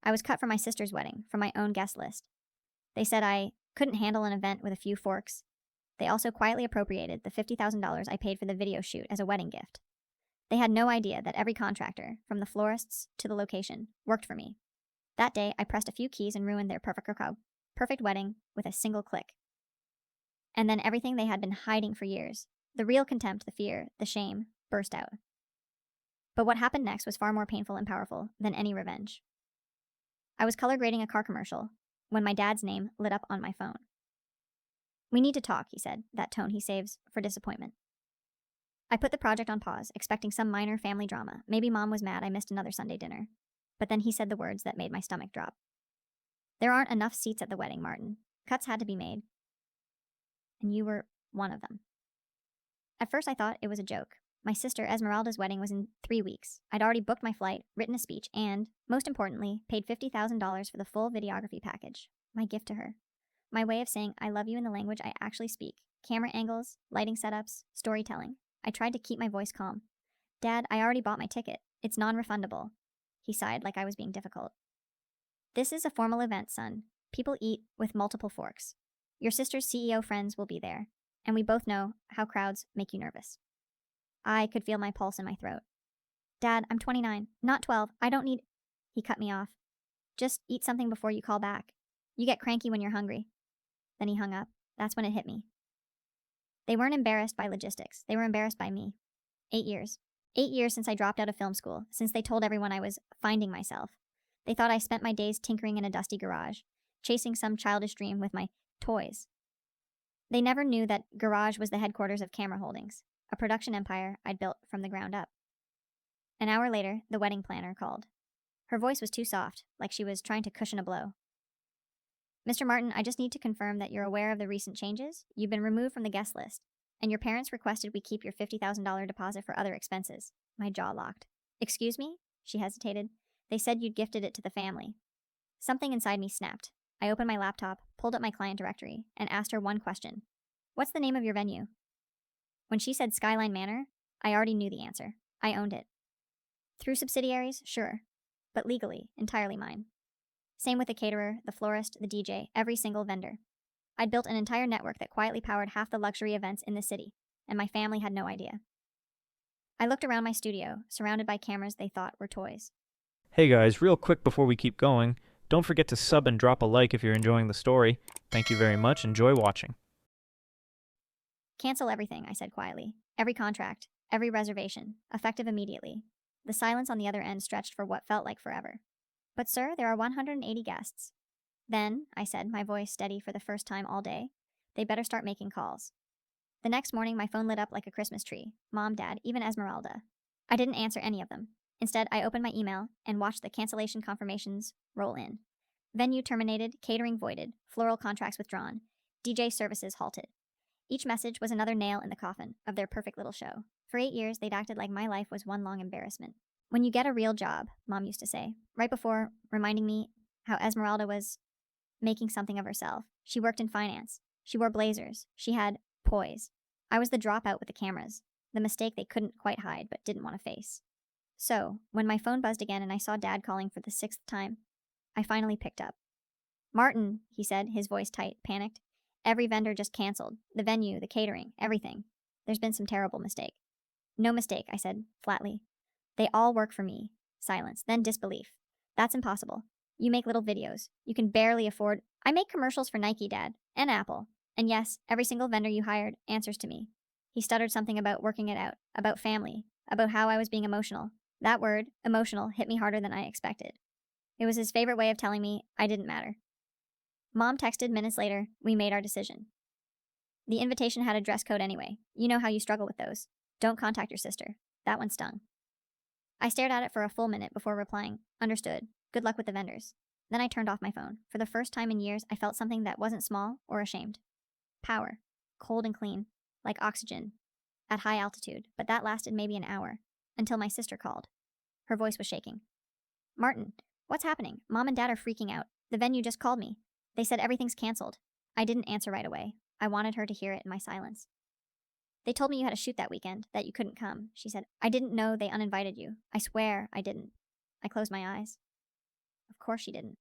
I was cut for my sister's wedding from my own guest list. They said I couldn't handle an event with a few forks. They also quietly appropriated the $50,000 I paid for the video shoot as a wedding gift. They had no idea that every contractor, from the florists to the location, worked for me. That day, I pressed a few keys and ruined their perfect wedding with a single click. And then everything they had been hiding for years, the real contempt, the fear, the shame, burst out. But what happened next was far more painful and powerful than any revenge. I was color grading a car commercial when my dad's name lit up on my phone. "We need to talk," he said, that tone he saves for disappointment. I put the project on pause, expecting some minor family drama. Maybe Mom was mad I missed another Sunday dinner. But then he said the words that made my stomach drop. "There aren't enough seats at the wedding, Martin. Cuts had to be made. And you were one of them." At first I thought it was a joke. My sister Esmeralda's wedding was in 3 weeks. I'd already booked my flight, written a speech, and, most importantly, paid $50,000 for the full videography package. My gift to her. My way of saying I love you in the language I actually speak. Camera angles, lighting setups, storytelling. I tried to keep my voice calm. "Dad, I already bought my ticket. It's non-refundable." He sighed like I was being difficult. "This is a formal event, son. People eat with multiple forks. Your sister's CEO friends will be there, and we both know how crowds make you nervous." I could feel my pulse in my throat. "Dad, I'm 29, not 12. I don't need—" He cut me off. "Just eat something before you call back. You get cranky when you're hungry." Then he hung up. That's when it hit me. They weren't embarrassed by logistics. They were embarrassed by me. 8 years. 8 years since I dropped out of film school, since they told everyone I was finding myself. They thought I spent my days tinkering in a dusty garage, chasing some childish dream with my toys. They never knew that garage was the headquarters of Camera Holdings, a production empire I'd built from the ground up. An hour later, the wedding planner called. Her voice was too soft, like she was trying to cushion a blow. "Mr. Martin, I just need to confirm that you're aware of the recent changes. You've been removed from the guest list, and your parents requested we keep your $50,000 deposit for other expenses." My jaw locked. "Excuse me?" She hesitated. "They said you'd gifted it to the family." Something inside me snapped. I opened my laptop, pulled up my client directory, and asked her one question. "What's the name of your venue?" When she said Skyline Manor, I already knew the answer. I owned it. Through subsidiaries, sure, but legally, entirely mine. Same with the caterer, the florist, the DJ, every single vendor. I'd built an entire network that quietly powered half the luxury events in the city, and my family had no idea. I looked around my studio, surrounded by cameras they thought were toys. Hey guys, real quick before we keep going, don't forget to sub and drop a like if you're enjoying the story. Thank you very much. Enjoy watching. "Cancel everything," I said quietly. "Every contract, every reservation, effective immediately." The silence on the other end stretched for what felt like forever. "But sir, there are 180 guests." "Then," I said, my voice steady for the first time all day, "they better start making calls." The next morning, my phone lit up like a Christmas tree. Mom, Dad, even Esmeralda. I didn't answer any of them. Instead, I opened my email and watched the cancellation confirmations roll in. Venue terminated, catering voided, floral contracts withdrawn, DJ services halted. Each message was another nail in the coffin of their perfect little show. For 8 years, they'd acted like my life was one long embarrassment. "When you get a real job," Mom used to say, right before reminding me how Esmeralda was making something of herself. She worked in finance. She wore blazers. She had poise. I was the dropout with the cameras, the mistake they couldn't quite hide but didn't want to face. So, when my phone buzzed again and I saw Dad calling for the 6th time, I finally picked up. "Martin," he said, his voice tight, panicked. "Every vendor just canceled. The venue, the catering, everything. There's been some terrible mistake." "No mistake," I said, flatly. "They all work for me." Silence, then disbelief. "That's impossible. You make little videos. You can barely afford—" "I make commercials for Nike, Dad, and Apple. And yes, every single vendor you hired answers to me." He stuttered something about working it out, about family, about how I was being emotional. That word, emotional, hit me harder than I expected. It was his favorite way of telling me I didn't matter. Mom texted minutes later. We made our decision. The invitation had a dress code anyway. You know how you struggle with those. "Don't contact your sister." That one stung. I stared at it for a full minute before replying, "Understood. Good luck with the vendors." Then I turned off my phone. For the first time in years, I felt something that wasn't small or ashamed. Power. Cold and clean. Like oxygen. At high altitude. But that lasted maybe an hour. Until my sister called. Her voice was shaking. "Martin, what's happening? Mom and Dad are freaking out. The venue just called me. They said everything's canceled." I didn't answer right away. I wanted her to hear it in my silence. "They told me you had a shoot that weekend, that you couldn't come," she said. "I didn't know they uninvited you. I swear I didn't." I closed my eyes. Of course she didn't.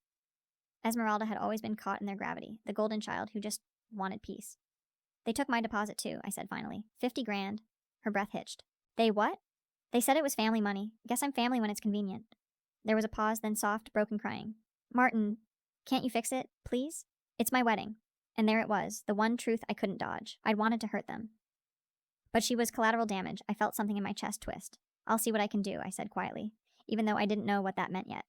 Esmeralda had always been caught in their gravity, the golden child who just wanted peace. They took my deposit too, I said finally. 50 grand. Her breath hitched. They what? They said it was family money. Guess I'm family when it's convenient. There was a pause, then soft, broken crying. Martin, can't you fix it, please? It's my wedding. And there it was, the one truth I couldn't dodge. I'd wanted to hurt them. But she was collateral damage. I felt something in my chest twist. I'll see what I can do, I said quietly, even though I didn't know what that meant yet.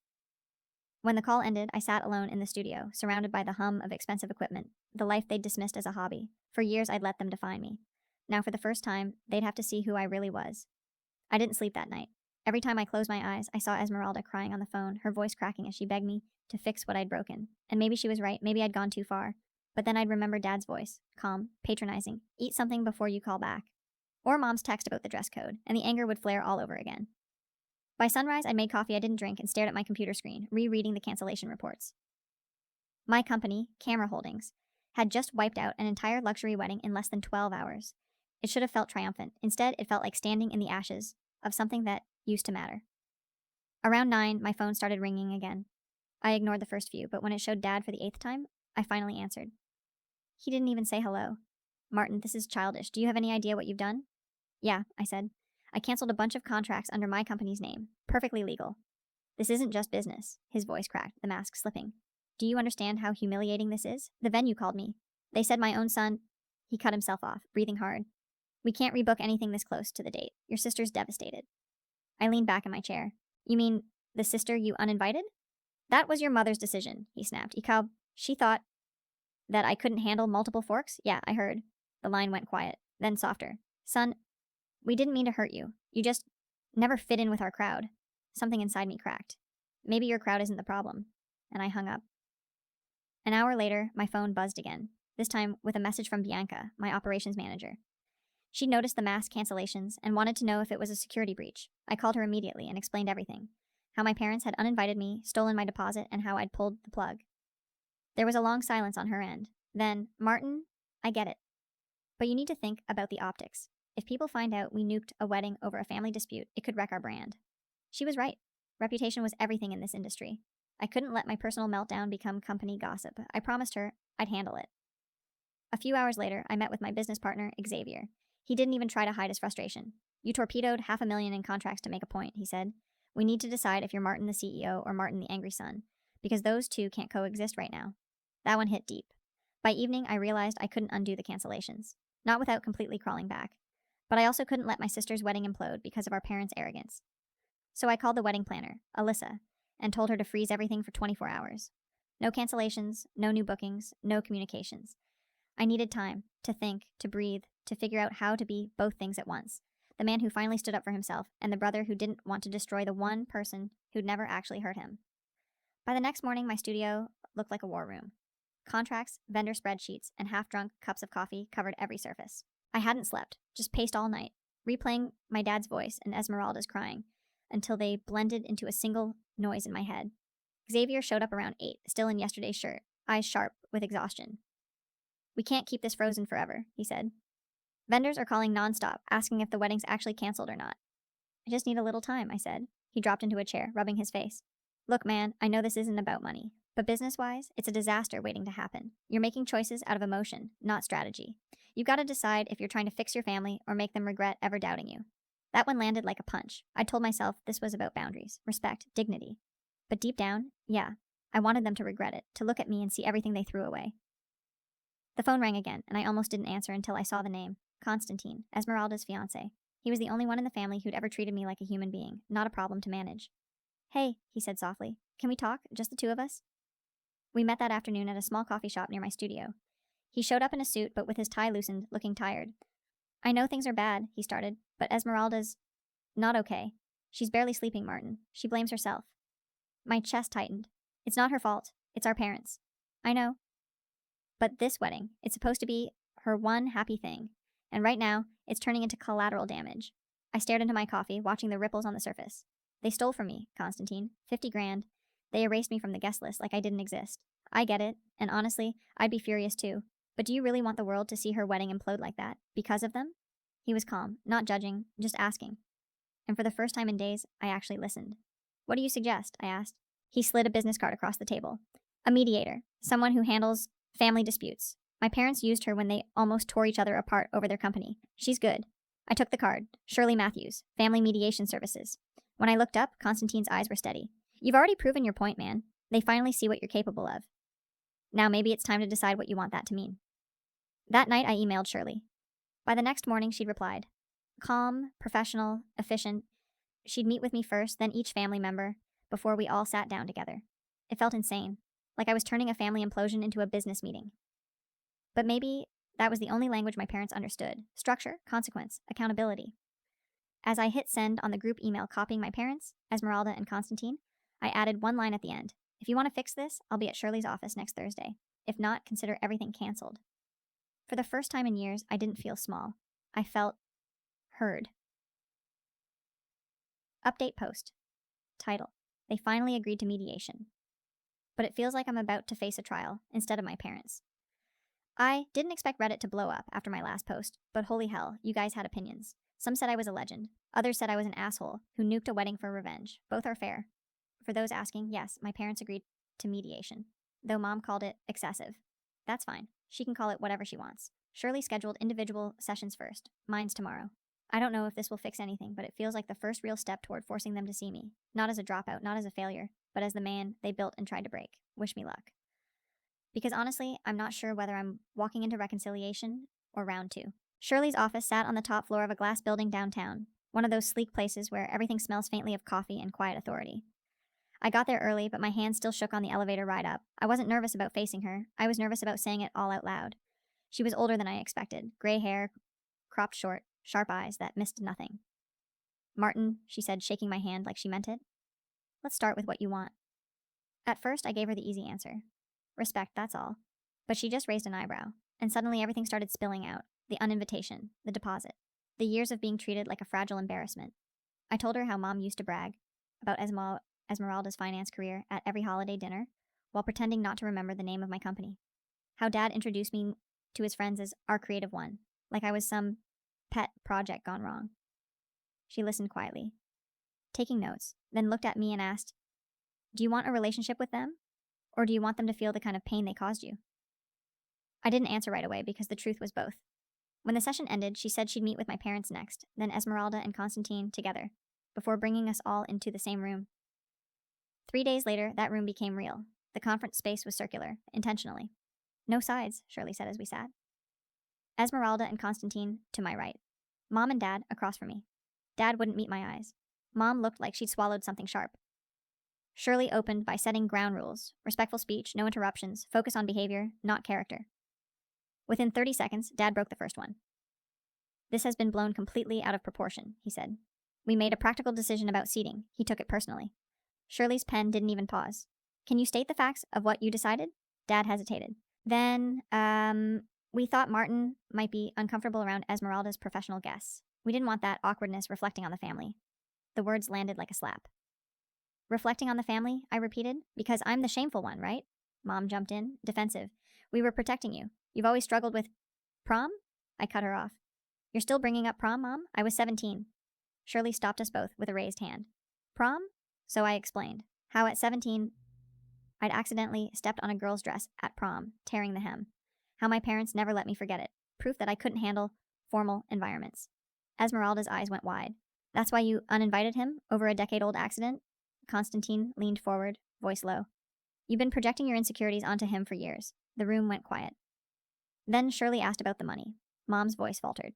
When the call ended, I sat alone in the studio, surrounded by the hum of expensive equipment, the life they'd dismissed as a hobby. For years, I'd let them define me. Now, for the first time, they'd have to see who I really was. I didn't sleep that night. Every time I closed my eyes, I saw Esmeralda crying on the phone, her voice cracking as she begged me to fix what I'd broken. And maybe she was right, maybe I'd gone too far. But then I'd remember Dad's voice, calm, patronizing, eat something before you call back. Or Mom's text about the dress code, and the anger would flare all over again. By sunrise, I'd made coffee I didn't drink and stared at my computer screen, rereading the cancellation reports. My company, Camera Holdings, had just wiped out an entire luxury wedding in less than 12 hours. It should have felt triumphant. Instead, it felt like standing in the ashes of something that used to matter. Around 9, my phone started ringing again. I ignored the first few, but when it showed Dad for the 8th time, I finally answered. He didn't even say hello. Martin, this is childish. Do you have any idea what you've done? Yeah, I said. I canceled a bunch of contracts under my company's name. Perfectly legal. This isn't just business. His voice cracked, the mask slipping. Do you understand how humiliating this is? The venue called me. They said my own son... He cut himself off, breathing hard. We can't rebook anything this close to the date. Your sister's devastated. I leaned back in my chair. You mean the sister you uninvited? That was your mother's decision, he snapped. She thought that I couldn't handle multiple forks? Yeah, I heard. The line went quiet, then softer. Son, we didn't mean to hurt you. You just never fit in with our crowd. Something inside me cracked. Maybe your crowd isn't the problem. And I hung up. An hour later, my phone buzzed again, this time with a message from Bianca, my operations manager. She noticed the mass cancellations and wanted to know if it was a security breach. I called her immediately and explained everything. How my parents had uninvited me, stolen my deposit, and how I'd pulled the plug. There was a long silence on her end. Then, Martin, I get it. But you need to think about the optics. If people find out we nuked a wedding over a family dispute, it could wreck our brand. She was right. Reputation was everything in this industry. I couldn't let my personal meltdown become company gossip. I promised her I'd handle it. A few hours later, I met with my business partner, Xavier. He didn't even try to hide his frustration. You torpedoed $500,000 in contracts to make a point, he said. We need to decide if you're Martin the CEO or Martin the angry son, because those two can't coexist right now. That one hit deep. By evening, I realized I couldn't undo the cancellations. Not without completely crawling back. But I also couldn't let my sister's wedding implode because of our parents' arrogance. So I called the wedding planner, Alyssa, and told her to freeze everything for 24 hours. No cancellations, no new bookings, no communications. I needed time to think, to breathe, to figure out how to be both things at once. The man who finally stood up for himself, and the brother who didn't want to destroy the one person who'd never actually hurt him. By the next morning, my studio looked like a war room. Contracts, vendor spreadsheets, and half-drunk cups of coffee covered every surface. I hadn't slept, just paced all night, replaying my dad's voice and Esmeralda's crying, until they blended into a single noise in my head. Xavier showed up around 8, still in yesterday's shirt, eyes sharp with exhaustion. We can't keep this frozen forever, he said. Vendors are calling nonstop, asking if the wedding's actually canceled or not. I just need a little time, I said. He dropped into a chair, rubbing his face. Look, man, I know this isn't about money, but business-wise, it's a disaster waiting to happen. You're making choices out of emotion, not strategy. You've got to decide if you're trying to fix your family or make them regret ever doubting you. That one landed like a punch. I told myself this was about boundaries, respect, dignity. But deep down, yeah, I wanted them to regret it, to look at me and see everything they threw away. The phone rang again, and I almost didn't answer until I saw the name. Constantine, Esmeralda's fiancé. He was the only one in the family who'd ever treated me like a human being, not a problem to manage. Hey, he said softly. Can we talk? Just the two of us? We met that afternoon at a small coffee shop near my studio. He showed up in a suit, but with his tie loosened, looking tired. I know things are bad, he started, but Esmeralda's not okay. She's barely sleeping, Martin. She blames herself. My chest tightened. It's not her fault. It's our parents. I know. But this wedding, it's supposed to be her one happy thing. And right now, it's turning into collateral damage. I stared into my coffee, watching the ripples on the surface. They stole from me, Constantine. 50 grand. They erased me from the guest list like I didn't exist. I get it, and honestly, I'd be furious too. But do you really want the world to see her wedding implode like that? Because of them? He was calm, not judging, just asking. And for the first time in days, I actually listened. What do you suggest? I asked. He slid a business card across the table. A mediator, someone who handles family disputes. My parents used her when they almost tore each other apart over their company. She's good. I took the card. Shirley Matthews, Family Mediation Services. When I looked up, Constantine's eyes were steady. You've already proven your point, man. They finally see what you're capable of. Now maybe it's time to decide what you want that to mean. That night, I emailed Shirley. By the next morning, she'd replied. Calm, professional, efficient. She'd meet with me first, then each family member, before we all sat down together. It felt insane, like I was turning a family implosion into a business meeting. But maybe that was the only language my parents understood. Structure, consequence, accountability. As I hit send on the group email copying my parents, Esmeralda and Constantine, I added one line at the end. If you want to fix this, I'll be at Shirley's office next Thursday. If not, consider everything canceled. For the first time in years, I didn't feel small. I felt heard. Update post. Title. They finally agreed to mediation. But it feels like I'm about to face a trial instead of my parents. I didn't expect Reddit to blow up after my last post, but holy hell, you guys had opinions. Some said I was a legend. Others said I was an asshole who nuked a wedding for revenge. Both are fair. For those asking, yes, my parents agreed to mediation, though Mom called it excessive. That's fine. She can call it whatever she wants. Shirley scheduled individual sessions first. Mine's tomorrow. I don't know if this will fix anything, but it feels like the first real step toward forcing them to see me. Not as a dropout, not as a failure, but as the man they built and tried to break. Wish me luck. Because honestly, I'm not sure whether I'm walking into reconciliation or round two. Shirley's office sat on the top floor of a glass building downtown, one of those sleek places where everything smells faintly of coffee and quiet authority. I got there early, but my hand still shook on the elevator ride up. I wasn't nervous about facing her. I was nervous about saying it all out loud. She was older than I expected. Gray hair, cropped short, sharp eyes that missed nothing. Martin, she said, shaking my hand like she meant it. Let's start with what you want. At first, I gave her the easy answer. Respect, that's all. But she just raised an eyebrow, and suddenly everything started spilling out. The uninvitation, the deposit, the years of being treated like a fragile embarrassment. I told her how Mom used to brag about Esmeralda's finance career at every holiday dinner, while pretending not to remember the name of my company. How Dad introduced me to his friends as our creative one, like I was some pet project gone wrong. She listened quietly, taking notes, then looked at me and asked, Do you want a relationship with them? Or do you want them to feel the kind of pain they caused you? I didn't answer right away because the truth was both. When the session ended, she said she'd meet with my parents next, then Esmeralda and Constantine together, before bringing us all into the same room. 3 days later, that room became real. The conference space was circular, intentionally. No sides, Shirley said as we sat. Esmeralda and Constantine to my right. Mom and Dad across from me. Dad wouldn't meet my eyes. Mom looked like she'd swallowed something sharp. Shirley opened by setting ground rules: respectful speech, no interruptions, focus on behavior, not character. Within 30 seconds, Dad broke the first one. This has been blown completely out of proportion, he said. We made a practical decision about seating. He took it personally. Shirley's pen didn't even pause. Can you state the facts of what you decided? Dad hesitated. Then, we thought Martin might be uncomfortable around Esmeralda's professional guests. We didn't want that awkwardness reflecting on the family. The words landed like a slap. Reflecting on the family, I repeated, because I'm the shameful one, right? Mom jumped in, defensive. We were protecting you. You've always struggled with prom? I cut her off. You're still bringing up prom, Mom? I was 17. Shirley stopped us both with a raised hand. Prom? So I explained how at 17, I'd accidentally stepped on a girl's dress at prom, tearing the hem. How my parents never let me forget it. Proof that I couldn't handle formal environments. Esmeralda's eyes went wide. That's why you uninvited him over a decade-old accident? Constantine leaned forward, voice low. You've been projecting your insecurities onto him for years. The room went quiet. Then Shirley asked about the money. Mom's voice faltered.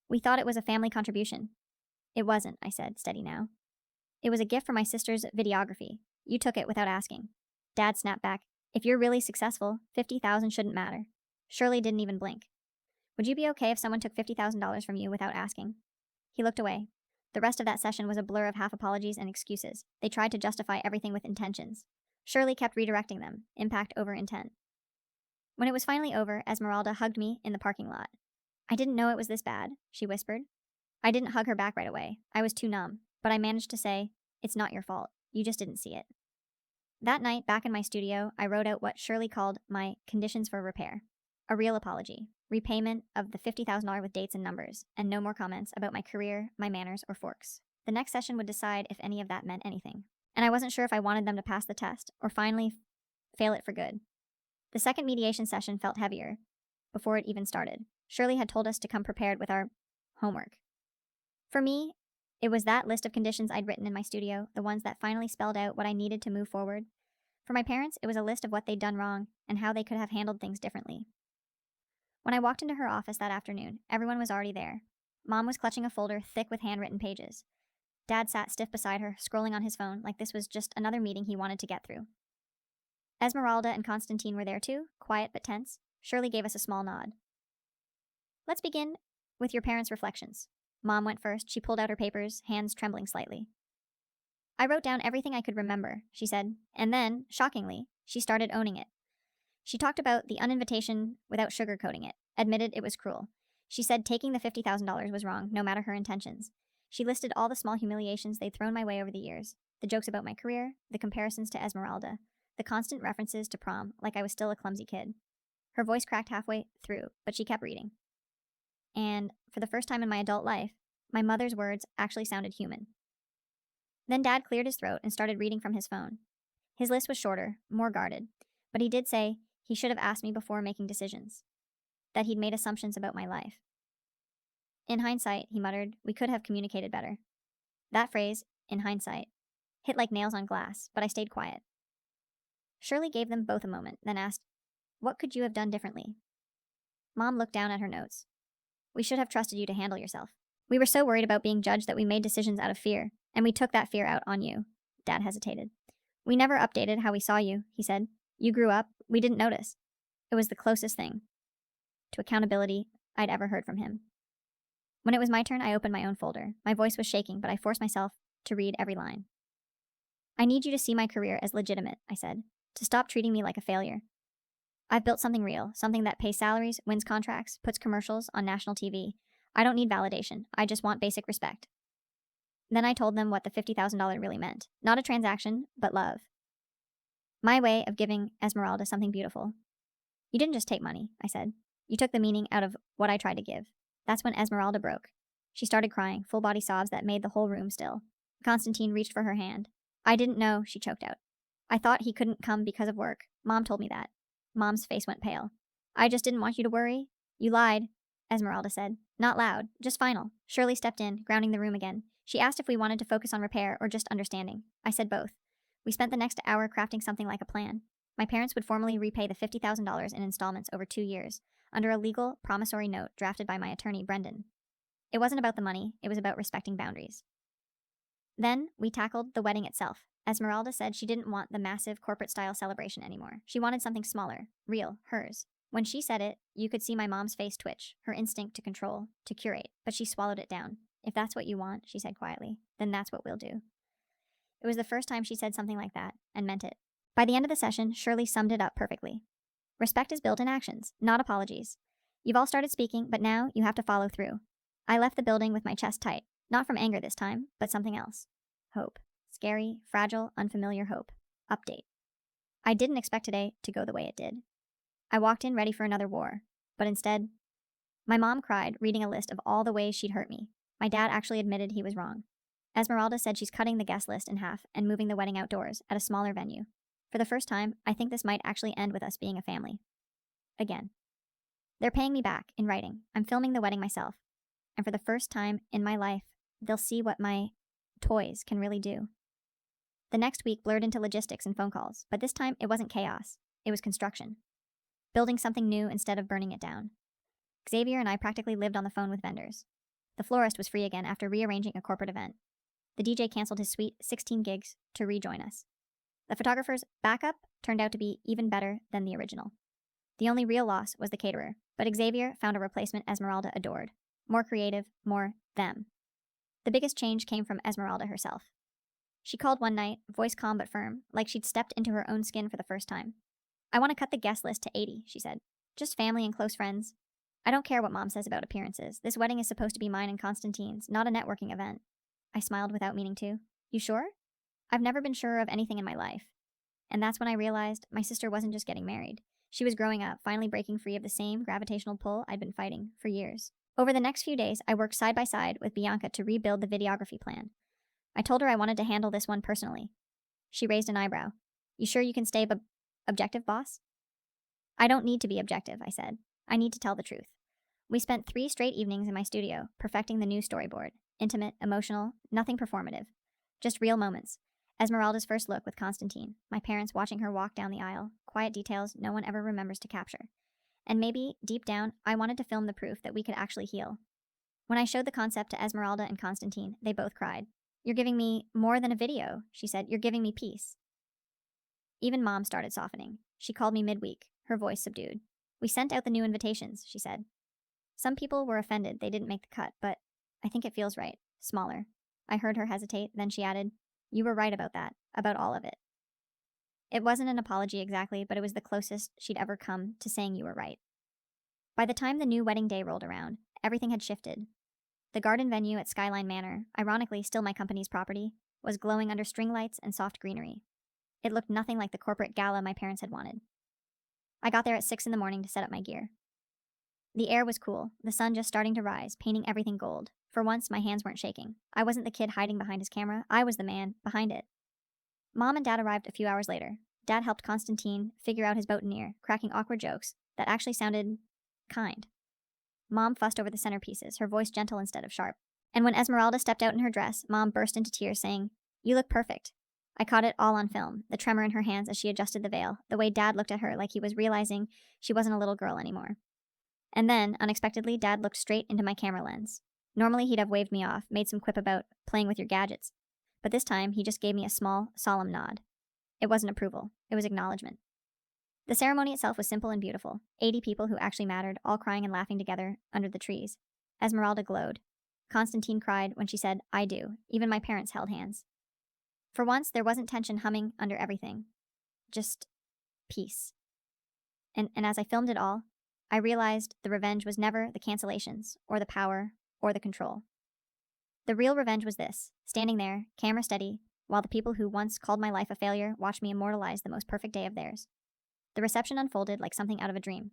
We thought it was a family contribution. It wasn't, I said, steady now. It was a gift for my sister's videography. You took it without asking. Dad snapped back. If you're really successful, $50,000 shouldn't matter. Shirley didn't even blink. Would you be okay if someone took $50,000 from you without asking? He looked away. The rest of that session was a blur of half apologies and excuses. They tried to justify everything with intentions. Shirley kept redirecting them, impact over intent. When it was finally over, Esmeralda hugged me in the parking lot. I didn't know it was this bad, she whispered. I didn't hug her back right away. I was too numb, but I managed to say, It's not your fault. You just didn't see it. That night, back in my studio, I wrote out what Shirley called my conditions for repair. A real apology, repayment of the $50,000 with dates and numbers, and no more comments about my career, my manners, or forks. The next session would decide if any of that meant anything. and I wasn't sure if I wanted them to pass the test or finally fail it for good. The second mediation session felt heavier before it even started. Shirley had told us to come prepared with our homework. For me, it was that list of conditions I'd written in my studio, the ones that finally spelled out what I needed to move forward. For my parents, it was a list of what they'd done wrong and how they could have handled things differently. When I walked into her office that afternoon, everyone was already there. Mom was clutching a folder thick with handwritten pages. Dad sat stiff beside her, scrolling on his phone like this was just another meeting he wanted to get through. Esmeralda and Constantine were there too, quiet but tense. Shirley gave us a small nod. Let's begin with your parents' reflections. Mom went first. She pulled out her papers, hands trembling slightly. I wrote down everything I could remember, she said, and then, shockingly, she started owning it. She talked about the uninvitation without sugarcoating it, admitted it was cruel. She said taking the $50,000 was wrong, no matter her intentions. She listed all the small humiliations they'd thrown my way over the years, the jokes about my career, the comparisons to Esmeralda, the constant references to prom, like I was still a clumsy kid. Her voice cracked halfway through, but she kept reading. And, for the first time in my adult life, my mother's words actually sounded human. Then Dad cleared his throat and started reading from his phone. His list was shorter, more guarded, but he did say he should have asked me before making decisions, that he'd made assumptions about my life. In hindsight, he muttered, we could have communicated better. That phrase, in hindsight, hit like nails on glass, but I stayed quiet. Shirley gave them both a moment, then asked, what could you have done differently? Mom looked down at her notes. We should have trusted you to handle yourself. We were so worried about being judged that we made decisions out of fear, and we took that fear out on you. Dad hesitated. We never updated how we saw you, he said. You grew up, we didn't notice. It was the closest thing to accountability I'd ever heard from him. When it was my turn, I opened my own folder. My voice was shaking, but I forced myself to read every line. I need you to see my career as legitimate, I said, to stop treating me like a failure. I've built something real, something that pays salaries, wins contracts, puts commercials on national TV. I don't need validation. I just want basic respect. Then I told them what the $50,000 really meant. Not a transaction, but love. My way of giving Esmeralda something beautiful. You didn't just take money, I said. You took the meaning out of what I tried to give. That's when Esmeralda broke. She started crying, full-body sobs that made the whole room still. Constantine reached for her hand. I didn't know, she choked out. I thought he couldn't come because of work. Mom told me that. Mom's face went pale. I just didn't want you to worry. You lied, Esmeralda said. Not loud, just final. Shirley stepped in, grounding the room again. She asked if we wanted to focus on repair or just understanding. I said both. We spent the next hour crafting something like a plan. My parents would formally repay the $50,000 in installments over 2 years, under a legal promissory note drafted by my attorney, Brendan. It wasn't about the money, it was about respecting boundaries. Then, we tackled the wedding itself. Esmeralda said she didn't want the massive corporate-style celebration anymore. She wanted something smaller, real, hers. When she said it, you could see my mom's face twitch, her instinct to control, to curate, but she swallowed it down. If that's what you want, she said quietly, then that's what we'll do. It was the first time she said something like that, and meant it. By the end of the session, Shirley summed it up perfectly. Respect is built in actions, not apologies. You've all started speaking, but now you have to follow through. I left the building with my chest tight, not from anger this time, but something else. Hope. Scary, fragile, unfamiliar hope. Update. I didn't expect today to go the way it did. I walked in ready for another war, but instead, my mom cried, reading a list of all the ways she'd hurt me. My dad actually admitted he was wrong. Esmeralda said she's cutting the guest list in half and moving the wedding outdoors at a smaller venue. For the first time, I think this might actually end with us being a family. Again. They're paying me back in writing. I'm filming the wedding myself. And for the first time in my life, they'll see what my toys can really do. The next week blurred into logistics and phone calls, but this time it wasn't chaos. It was construction. Building something new instead of burning it down. Xavier and I practically lived on the phone with vendors. The florist was free again after rearranging a corporate event. The DJ canceled his sweet 16 gigs to rejoin us. The photographer's backup turned out to be even better than the original. The only real loss was the caterer, but Xavier found a replacement Esmeralda adored. More creative, more them. The biggest change came from Esmeralda herself. She called one night, voice calm but firm, like she'd stepped into her own skin for the first time. I want to cut the guest list to 80, she said. Just family and close friends. I don't care what Mom says about appearances. This wedding is supposed to be mine and Constantine's, not a networking event. I smiled without meaning to. You sure? I've never been sure of anything in my life. And that's when I realized my sister wasn't just getting married. She was growing up, finally breaking free of the same gravitational pull I'd been fighting for years. Over the next few days, I worked side by side with Bianca to rebuild the videography plan. I told her I wanted to handle this one personally. She raised an eyebrow. You sure you can stay objective, boss? I don't need to be objective, I said. I need to tell the truth. We spent 3 straight evenings in my studio, perfecting the new storyboard. Intimate, emotional, nothing performative. Just real moments. Esmeralda's first look with Constantine, my parents watching her walk down the aisle, quiet details no one ever remembers to capture. And maybe, deep down, I wanted to film the proof that we could actually heal. When I showed the concept to Esmeralda and Constantine, they both cried. You're giving me more than a video, she said. You're giving me peace. Even Mom started softening. She called me midweek, her voice subdued. We sent out the new invitations, she said. Some people were offended they didn't make the cut, but I think it feels right. Smaller. I heard her hesitate, then she added, You were right about that, about all of it. It wasn't an apology exactly, but it was the closest she'd ever come to saying you were right. By the time the new wedding day rolled around, everything had shifted. The garden venue at Skyline Manor, ironically still my company's property, was glowing under string lights and soft greenery. It looked nothing like the corporate gala my parents had wanted. I got there at 6 a.m. to set up my gear. The air was cool, the sun just starting to rise, painting everything gold. For once, my hands weren't shaking. I wasn't the kid hiding behind his camera, I was the man behind it. Mom and Dad arrived a few hours later. Dad helped Constantine figure out his boutonniere, cracking awkward jokes that actually sounded kind. Mom fussed over the centerpieces, her voice gentle instead of sharp. And when Esmeralda stepped out in her dress, Mom burst into tears, saying, You look perfect. I caught it all on film, the tremor in her hands as she adjusted the veil, the way Dad looked at her like he was realizing she wasn't a little girl anymore. And then, unexpectedly, Dad looked straight into my camera lens. Normally, he'd have waved me off, made some quip about playing with your gadgets. But this time, he just gave me a small, solemn nod. It wasn't approval. It was acknowledgement. The ceremony itself was simple and beautiful. 80 people who actually mattered, all crying and laughing together under the trees. Esmeralda glowed. Constantine cried when she said, I do. Even my parents held hands. For once, there wasn't tension humming under everything. Just peace. And as I filmed it all, I realized the revenge was never the cancellations, or the power, or the control. The real revenge was this, standing there, camera steady, while the people who once called my life a failure watched me immortalize the most perfect day of theirs. The reception unfolded like something out of a dream.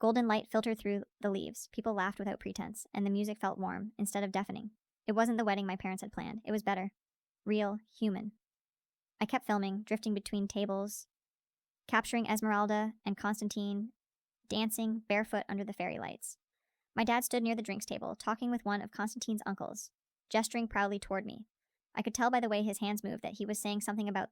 Golden light filtered through the leaves, people laughed without pretense, and the music felt warm, instead of deafening. It wasn't the wedding my parents had planned, it was better. Real, human. I kept filming, drifting between tables, capturing Esmeralda and Constantine, dancing barefoot under the fairy lights. My dad stood near the drinks table, talking with one of Constantine's uncles, gesturing proudly toward me. I could tell by the way his hands moved that he was saying something about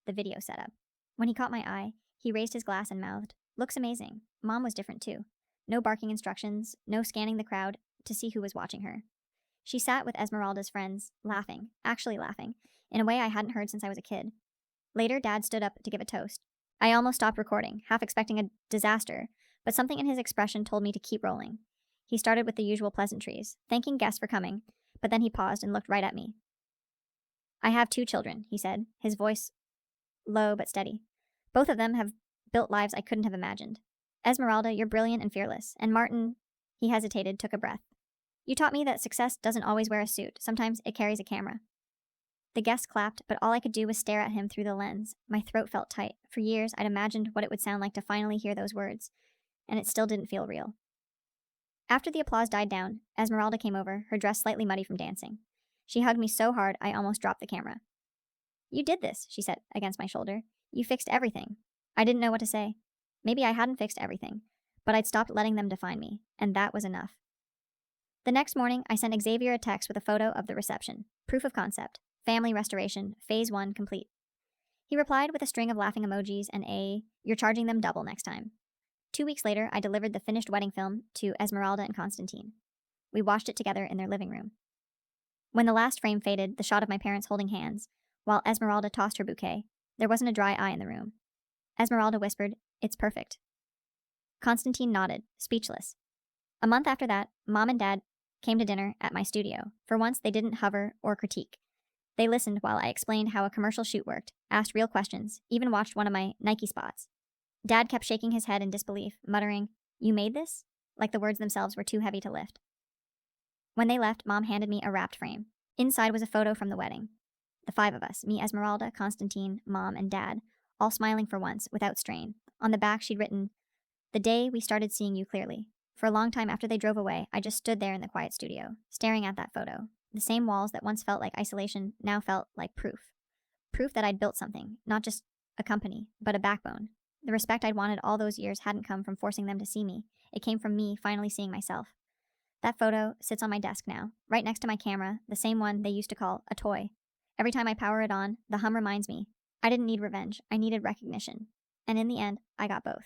the video setup. When he caught my eye, he raised his glass and mouthed, Looks amazing. Mom was different too. No barking instructions, no scanning the crowd to see who was watching her. She sat with Esmeralda's friends, laughing, actually laughing, in a way I hadn't heard since I was a kid. Later, Dad stood up to give a toast. I almost stopped recording, half expecting a disaster, but something in his expression told me to keep rolling. He started with the usual pleasantries, thanking guests for coming, but then he paused and looked right at me. I have 2 children, he said, his voice low but steady. Both of them have built lives I couldn't have imagined. Esmeralda, you're brilliant and fearless, and Martin, he hesitated, took a breath. You taught me that success doesn't always wear a suit. Sometimes it carries a camera. The guests clapped, but all I could do was stare at him through the lens. My throat felt tight. For years, I'd imagined what it would sound like to finally hear those words, and it still didn't feel real. After the applause died down, Esmeralda came over, her dress slightly muddy from dancing. She hugged me so hard I almost dropped the camera. You did this, she said against my shoulder. You fixed everything. I didn't know what to say. Maybe I hadn't fixed everything, but I'd stopped letting them define me, and that was enough. The next morning, I sent Xavier a text with a photo of the reception. Proof of concept. Family restoration. Phase 1 complete. He replied with a string of laughing emojis and you're charging them double next time. 2 weeks later, I delivered the finished wedding film to Esmeralda and Constantine. We watched it together in their living room. When the last frame faded, the shot of my parents holding hands, while Esmeralda tossed her bouquet, there wasn't a dry eye in the room. Esmeralda whispered, It's perfect. Constantine nodded, speechless. A month after that, Mom and Dad came to dinner at my studio. For once, they didn't hover or critique. They listened while I explained how a commercial shoot worked, asked real questions, even watched one of my Nike spots. Dad kept shaking his head in disbelief, muttering, You made this? Like the words themselves were too heavy to lift. When they left, Mom handed me a wrapped frame. Inside was a photo from the wedding. The 5 of us, me, Esmeralda, Constantine, Mom, and Dad, all smiling for once, without strain. On the back, she'd written, The day we started seeing you clearly. For a long time after they drove away, I just stood there in the quiet studio, staring at that photo. The same walls that once felt like isolation now felt like proof. Proof that I'd built something, not just a company, but a backbone. The respect I'd wanted all those years hadn't come from forcing them to see me. It came from me finally seeing myself. That photo sits on my desk now, right next to my camera, the same one they used to call a toy. Every time I power it on, the hum reminds me I didn't need revenge, I needed recognition. And in the end, I got both.